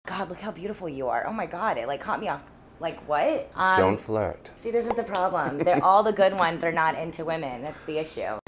God, look how beautiful you are. Oh my God, it like caught me off. Like what? Don't flirt. See, this is the problem. They're all the good ones are not into women. That's the issue.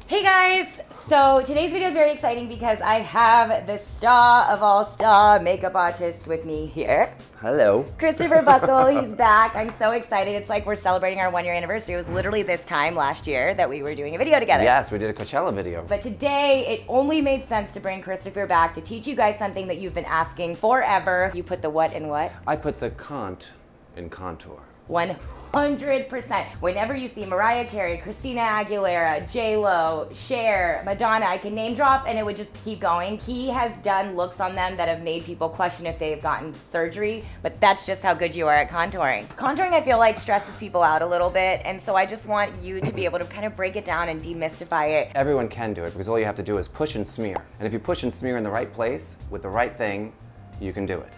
Hey guys! So today's video is very exciting because I have the star of all star makeup artists with me here. Hello. Kristofer Buckle, he's back. I'm so excited. It's like we're celebrating our 1-year anniversary. It was literally this time last year that we were doing a video together. Yes, we did a Coachella video. But today, it only made sense to bring Kristofer back to teach you guys something that you've been asking forever. You put the what in what? I put the cont in contour. 100%. Whenever you see Mariah Carey, Christina Aguilera, J-Lo, Cher, Madonna, I can name drop and it would just keep going. He has done looks on them that have made people question if they've gotten surgery, but that's just how good you are at contouring. Contouring, I feel like, stresses people out a little bit, and so I just want you to be able to kind of break it down and demystify it. Everyone can do it because all you have to do is push and smear. And if you push and smear in the right place with the right thing, you can do it.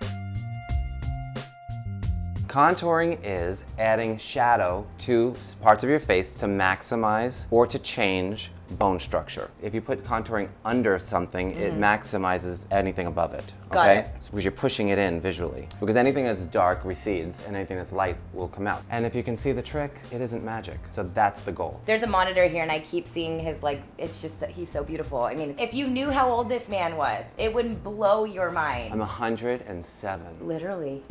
Contouring is adding shadow to parts of your face to maximize or to change bone structure. If you put contouring under something, it maximizes anything above it. Got Okay? it. So because you're pushing it in visually. Because anything that's dark recedes and anything that's light will come out. And if you can see the trick, it isn't magic. So that's the goal. There's a monitor here and I keep seeing his, like, it's just, he's so beautiful. I mean, if you knew how old this man was, it would blow your mind. I'm 107. Literally.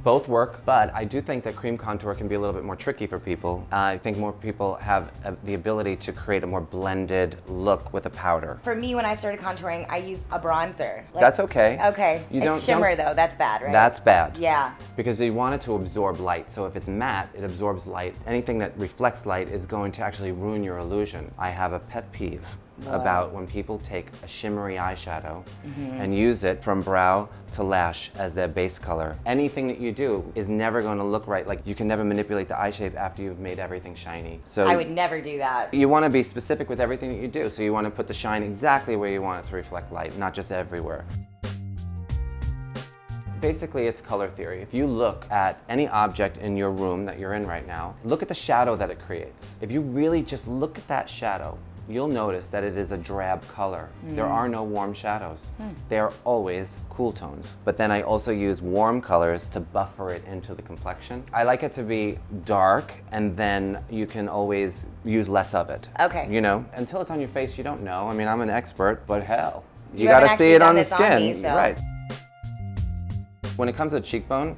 Both work, but I do think that cream contour can be a little bit more tricky for people. I think more people have the ability to create a more blended look with a powder. For me, when I started contouring, I used a bronzer. Like, That's okay. Okay. It's shimmer though, that's bad, right? That's bad. Yeah. Because you want it to absorb light. So if it's matte, it absorbs light. Anything that reflects light is going to actually ruin your illusion. I have a pet peeve about when people take a shimmery eyeshadow and use it from brow to lash as their base color. Anything that you do is never going to look right. Like, you can never manipulate the eye shape after you've made everything shiny. So I would never do that. you want to be specific with everything that you do. So you want to put the shine exactly where you want it to reflect light, not just everywhere. Basically, it's color theory. If you look at any object in your room that you're in right now, look at the shadow that it creates. If you really just look at that shadow, you'll notice that it is a drab color. There are no warm shadows. They are always cool tones. But then I also use warm colors to buffer it into the complexion. I like it to be dark, and then you can always use less of it. Okay. You know, until it's on your face, you don't know. I mean, I'm an expert, but hell, you haven't gotta see actually it done on the this on skin. me, so. Right. When it comes to cheekbone,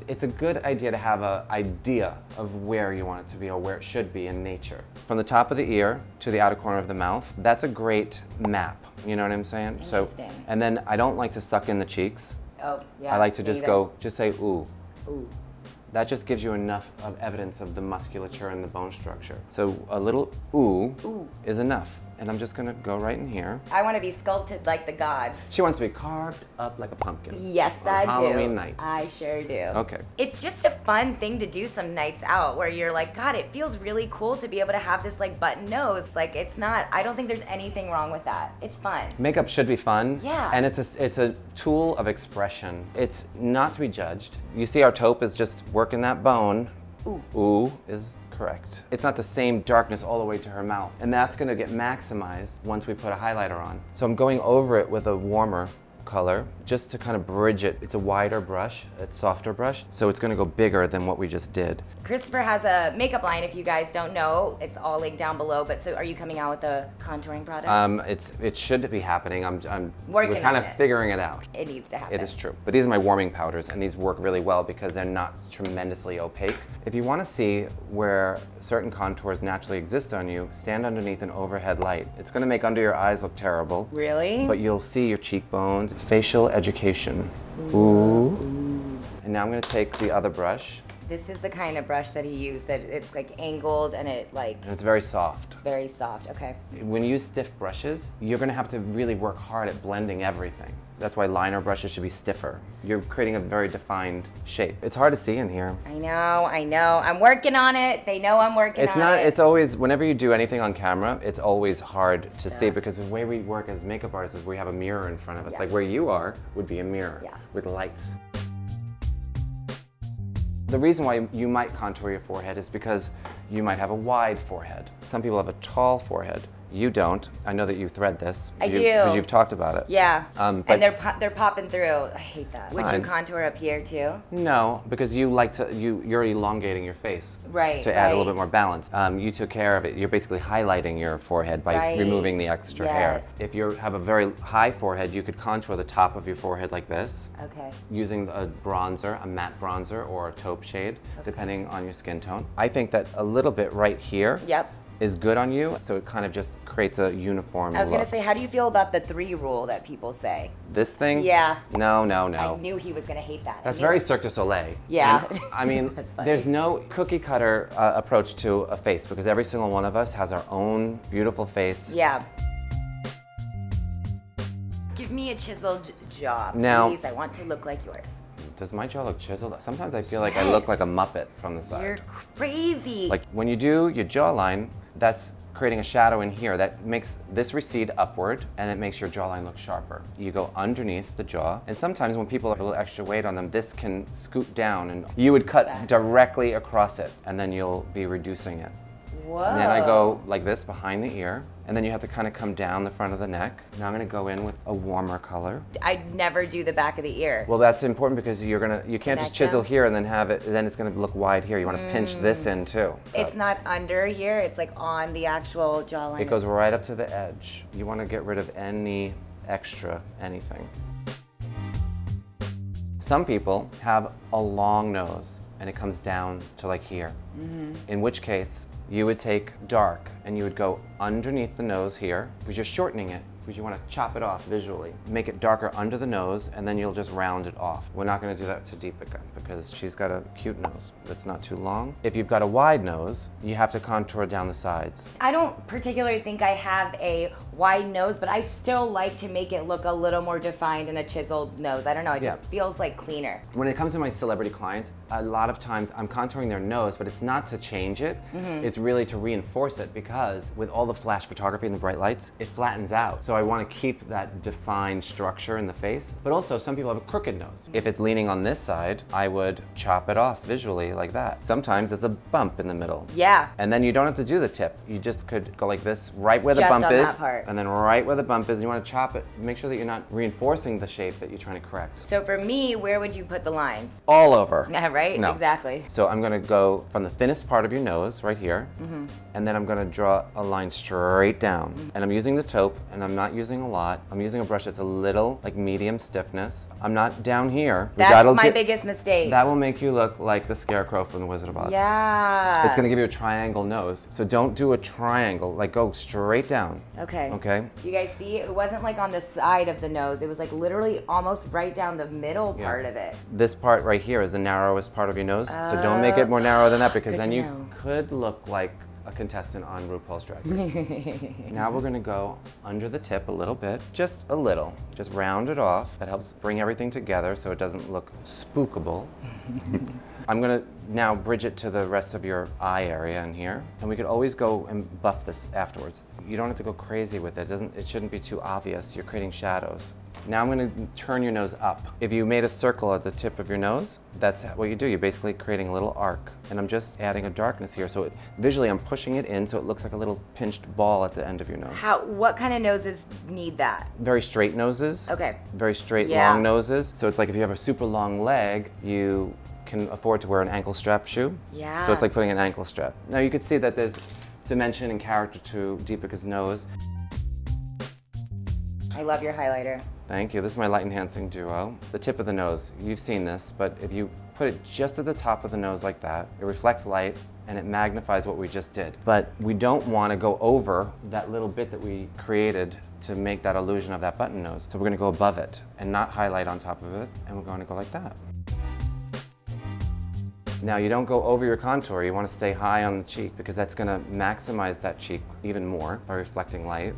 it's a good idea to have an idea of where you want it to be or where it should be in nature. From the top of the ear to the outer corner of the mouth, that's a great map. You know what I'm saying? So, and then I don't like to suck in the cheeks. Oh, yeah. I like to just go, just say ooh. Ooh. That just gives you enough of evidence of the musculature and the bone structure. So a little ooh is enough. And I'm just gonna go right in here. I want to be sculpted like the gods. She wants to be carved up like a pumpkin. Yes, I do. Halloween night. I sure do. Okay. It's just a fun thing to do some nights out where you're like, God, it feels really cool to be able to have this like button nose. Like, it's not, I don't think there's anything wrong with that. It's fun. Makeup should be fun. Yeah. And it's a tool of expression. It's not to be judged. You see our taupe is just working that bone. Ooh. Ooh is correct. It's not the same darkness all the way to her mouth. And that's gonna get maximized once we put a highlighter on. So I'm going over it with a warmer color just to kind of bridge it. It's a wider brush, it's a softer brush, so it's gonna go bigger than what we just did. Kristofer has a makeup line, if you guys don't know. It's all linked down below, but so are you coming out with a contouring product? It should be happening. Working we're kind on of it. figuring it out. It needs to happen. It is true. But these are my warming powders, and these work really well because they're not tremendously opaque. If you want to see where certain contours naturally exist on you, stand underneath an overhead light. It's going to make under your eyes look terrible. Really? But you'll see your cheekbones. Facial education. Ooh. And now I'm going to take the other brush. This is the kind of brush that he used, that it's like angled and it like... And it's very soft. Very soft, okay. When you use stiff brushes, you're gonna have to really work hard at blending everything. That's why liner brushes should be stiffer. You're creating a very defined shape. It's hard to see in here. I know. I'm working on it. They know I'm working on it. It's always, whenever you do anything on camera, it's always hard to see because the way we work as makeup artists is we have a mirror in front of us. Like where you are would be a mirror with lights. The reason why you might contour your forehead is because you might have a wide forehead. Some people have a tall forehead. You don't. I know that you thread this. I do. Because you've talked about it. Yeah. But and they're popping through. I hate that. Would you contour up here too? No, because you like to, you're elongating your face. Right. To add a little bit more balance. You took care of it. You're basically highlighting your forehead by removing the extra hair. If you have a very high forehead, you could contour the top of your forehead like this. Okay. Using a bronzer, a matte bronzer or a taupe shade, depending on your skin tone. I think that a little bit right here is good on you, so it kind of just creates a uniform look. I was gonna say, how do you feel about the 3 rule that people say? This thing? Yeah. No. I knew he was gonna hate that. That's very Cirque du Soleil. Yeah. And, I mean, there's no cookie cutter approach to a face because every single one of us has our own beautiful face. Yeah. Give me a chiseled jaw, now, please. I want to look like yours. Does my jaw look chiseled? Sometimes I feel like I look like a Muppet from the side. You're crazy. Like when you do your jawline, that's creating a shadow in here that makes this recede upward and it makes your jawline look sharper. You go underneath the jaw, and sometimes when people have a little extra weight on them, this can scoot down and you would cut directly across it and then you'll be reducing it. Whoa. And then I go like this behind the ear, and then you have to kind of come down the front of the neck. Now I'm gonna go in with a warmer color. I never do the back of the ear. Well, that's important because you can't just chisel here and then have it, then it's gonna look wide here. You wanna pinch this in too. So it's not under here, it's like on the actual jawline. it goes right up to the edge. You wanna get rid of any extra anything. Some people have a long nose and it comes down to like here. In which case, you would take dark and you would go underneath the nose here because you're shortening it because you want to chop it off visually. Make it darker under the nose and then you'll just round it off. We're not going to do that to Deepica because she's got a cute nose that's not too long. If you've got a wide nose, you have to contour down the sides. I don't particularly think I have a wide nose, but I still like to make it look a little more defined in a chiseled nose. I don't know, it just feels like cleaner. When it comes to my celebrity clients, a lot of times I'm contouring their nose, but it's not to change it. It's really to reinforce it because with all the flash photography and the bright lights, it flattens out. So I want to keep that defined structure in the face. But also some people have a crooked nose. If it's leaning on this side, I would chop it off visually like that. Sometimes it's a bump in the middle. Yeah. And then you don't have to do the tip. You just could go like this, right where the bump is. That part. And then right where the bump is, you want to chop it. Make sure that you're not reinforcing the shape that you're trying to correct. So for me, where would you put the lines? All over. Yeah, right? No. Exactly. So I'm gonna go from the thinnest part of your nose, right here, and then I'm gonna draw a line straight down. And I'm using the taupe, and I'm not using a lot. I'm using a brush that's a little, like medium stiffness. I'm not down here. That's my biggest mistake. That will make you look like the Scarecrow from The Wizard of Oz. Yeah. It's gonna give you a triangle nose. So don't do a triangle, like go straight down. Okay. Okay? You guys see, it wasn't like on the side of the nose. It was like literally almost right down the middle part of it. This part right here is the narrowest part of your nose. So don't make it more narrow than that because then you could look like a contestant on RuPaul's Drag Race. Now we're gonna go under the tip a little bit, just a little. Just round it off. That helps bring everything together so it doesn't look spookable. I'm gonna now bridge it to the rest of your eye area in here. And we could always go and buff this afterwards. You don't have to go crazy with it. It shouldn't be too obvious. You're creating shadows. Now I'm gonna turn your nose up. If you made a circle at the tip of your nose, that's what you do. You're basically creating a little arc. And I'm just adding a darkness here. So visually I'm pushing it in so it looks like a little pinched ball at the end of your nose. What kind of noses need that? Very straight noses. Okay. Very straight, long noses. So it's like if you have a super long leg, you can afford to wear an ankle strap shoe. Yeah. So it's like putting an ankle strap. Now you can see that there's dimension and character to Deepica's nose. I love your highlighter. Thank you. This is my light enhancing duo. The tip of the nose, you've seen this, but if you put it just at the top of the nose like that, it reflects light and it magnifies what we just did. But we don't want to go over that little bit that we created to make that illusion of that button nose. So we're going to go above it and not highlight on top of it, and we're going to go like that. Now you don't go over your contour, you want to stay high on the cheek because that's going to maximize that cheek even more by reflecting light.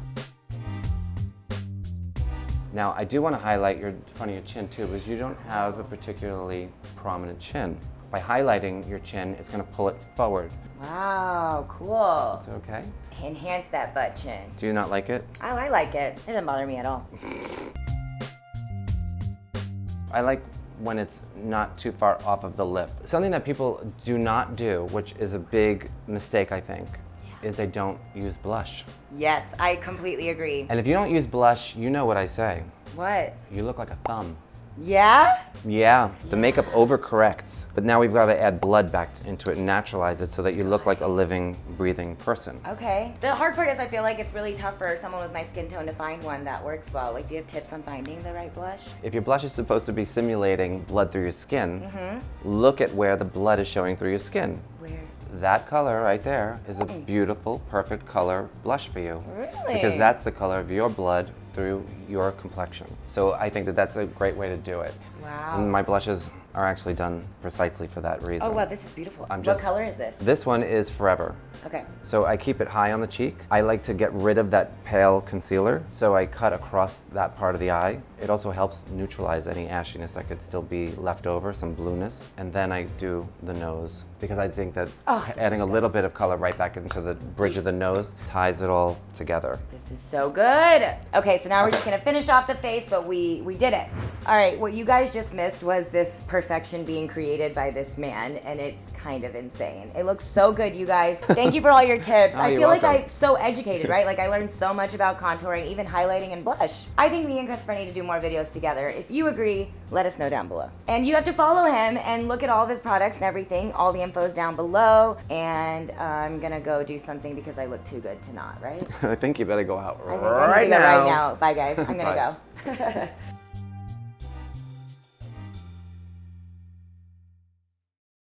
Now I do want to highlight your front of your chin too because you don't have a particularly prominent chin. By highlighting your chin, it's going to pull it forward. Wow, cool. Is it okay? Enhance that butt chin. Do you not like it? Oh, I like it. It doesn't bother me at all. I like when it's not too far off of the lip. Something that people do not do, which is a big mistake, I think, is they don't use blush. Yes, I completely agree. And if you don't use blush, you know what I say. What? You look like a thumb. Yeah? Yeah, the makeup overcorrects, but now we've got to add blood back into it and naturalize it so that you look like a living, breathing person. Okay. The hard part is I feel like it's really tough for someone with my skin tone to find one that works well. Like, do you have tips on finding the right blush? If your blush is supposed to be simulating blood through your skin, look at where the blood is showing through your skin. Where? That color right there is a beautiful, perfect color blush for you. Really? Because that's the color of your blood through your complexion. So I think that that's a great way to do it. Wow. And my blushes are actually done precisely for that reason. Oh wow, this is beautiful. What color is this? This one is Forever. Okay. So I keep it high on the cheek. I like to get rid of that pale concealer, so I cut across that part of the eye. It also helps neutralize any ashiness that could still be left over, some blueness. And then I do the nose, because I think that adding a little bit of color right back into the bridge of the nose ties it all together. This is so good. Okay, so now we're just gonna finish off the face, but we did it. All right, what you guys just missed was this perfection being created by this man, and it's kind of insane. It looks so good, you guys. Thank you for all your tips. I feel like I'm so educated, right? Like I learned so much about contouring, even highlighting and blush. I think me and Kristofer need to do more videos together. If you agree, let us know down below. And you have to follow him and look at all of his products and everything. All the info is down below. And I'm gonna go do something because I look too good to not, right? I think you better go out right now. Bye guys, I'm gonna go.